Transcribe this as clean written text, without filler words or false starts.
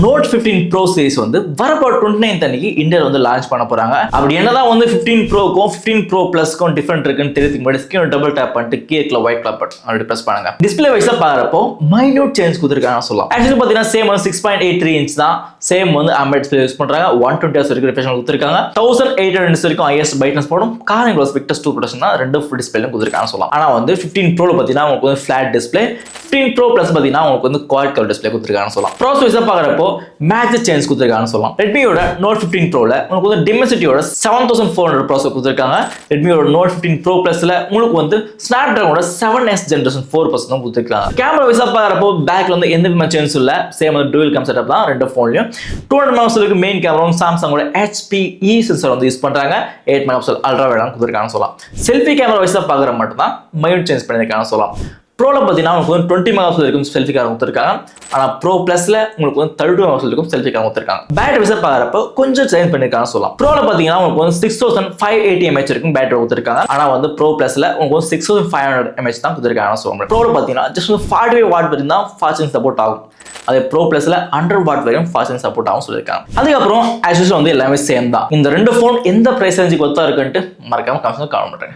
Note 15 Pro series வந்து வரப்போ 29th அன்னைக்கு இந்தியால வந்து லான்ச் பண்ண போறாங்க. அப்படி என்னதான் வந்து 15 Proக்கும் 15 Pro Plusக்கும் டிஃபரண்ட் இருக்குன்னு தெரிஞ்சுக்க முன்னாடி ஸ்கிரீன் டபுள் டேப் பண்ணிட்டு கீழே ஒயிட் கலர் பட்டன் அப்படி பிரஸ் பண்ணுங்க. டிஸ்ப்ளே வைஸா பாக்குறப்போ மைன்யூட் சேஞ்ச் கொடுத்திருக்காங்க சொல்லலாம். ஆக்சுவலி பாத்தீங்கன்னா சேம் வந்து 6.83 inch தான். சேம் வந்து AMOLED டிஸ்ப்ளே யூஸ் பண்றாங்க. 120 Hz வரைக்கும் ரெஃப்ரெஷ் கொடுத்திருக்காங்க. 1800 nits வரைக்கும் IS brightness போடும். கார்னிங் க்ளாஸ் விக்டர்ஸ் 2 ப்ரொடக்ஷன் தான் ரெண்டு ஃபுல் டிஸ்ப்ளேல கொடுத்திருக்காங்க சொல்லலாம். ஆனா வந்து 15 Pro பாத்தீங்கன்னா உங்களுக்கு வந்து ஃபிளாட் டிஸ்ப்ளே, 15 Pro Plus பாத்தீங்கன்னா உங்களுக்கு வந்து குவாட் கலர் டிஸ்ப்ளே கொடுத்திருக்காங்க சொல்லலாம். ப்ராசஸ் வைஸா பாக்குறப்போ மேஜர் சேஞ்ச் கொடுத்திருக்காங்க சொல்லலாம். Redmi-யோட Note 15 Pro-ல உங்களுக்கு வந்து Dimensity-யோட 7400 ப்ராசஸர் கொடுத்திருக்காங்க. Redmi-யோட Note 15 Pro Plus-ல உங்களுக்கு வந்து Snapdragon-ஓட 7S Generation 4 ப்ராசஸர் கொடுத்திருக்காங்க. கேமரா வைஸா பாக்குறப்போ பேக்ல வந்து எந்த விதமான சேஞ்ச் இல்ல. சேம் வந்து dual cam செட்டப் தான் ரெண்டு ஃபோன்லயும். 200 MP மெயின் கேமராவும் Samsung-ஓட HPE சென்சார் வந்து யூஸ் பண்றாங்க. 8 MP அல்ட்ரா வைட் கொடுத்திருக்காங்க சொல்லலாம். செல்ஃபி கேமரா வைஸா பாக்குற மட்டும் தான் மைனூட் சேஞ்ச் பண்ணிருக்காங்க சொல்லலாம். ப்ரோல பார்த்தீங்கன்னா உங்களுக்கு வந்து 20 MP வரைக்கும் செல்ஃபி கேமரா கொடுத்துருக்காங்க. ஆனால் ப்ரோ ப்ளஸ்ல உங்களுக்கு வந்து 32 MP வரைக்கும் செல்ஃபி கேமரா கொடுத்துருக்காங்க. பேட்டரி வைஸா பார்க்குறப்ப கொஞ்சம் சேஞ்ச் பண்ணிருக்காங்க சொல்லலாம். ப்ரோல பார்த்தீங்கன்னா உங்களுக்கு வந்து 6580 mAh வரைக்கும் பேட்டரி கொடுத்துருக்காங்க. ஆனால் வந்து ப்ரோ ப்ளஸ்ல உங்களுக்கு வந்து 6500 mAh தான் கொடுத்துருக்காங்க சொல்லுவாங்க. ப்ரோல பார்த்தீங்கன்னா ஜஸ்ட் 45 வாட் வரைக்கும் தான் ஃபாஸ்ட் சார்ஜிங் சப்போர்ட் ஆகும். அதே ப்ரோ ப்ளஸ்ல 100 வாட் வரைக்கும் ஃபாஸ்ட் சார்ஜிங் சப்போர்ட் ஆகும் சொல்லியிருக்காங்க. அதுக்கப்புறம் ஆஸ் யூசுவல் வந்து எல்லாமே சேம் தான். இந்த ரெண்டு ஃபோன் எந்த பிரைஸ் ரேஞ்சுக்கு ஒத்தா இருக்குன்ட்டு மறக்காம கமெண்ட்ல கமெண்ட் பண்ணுங்க.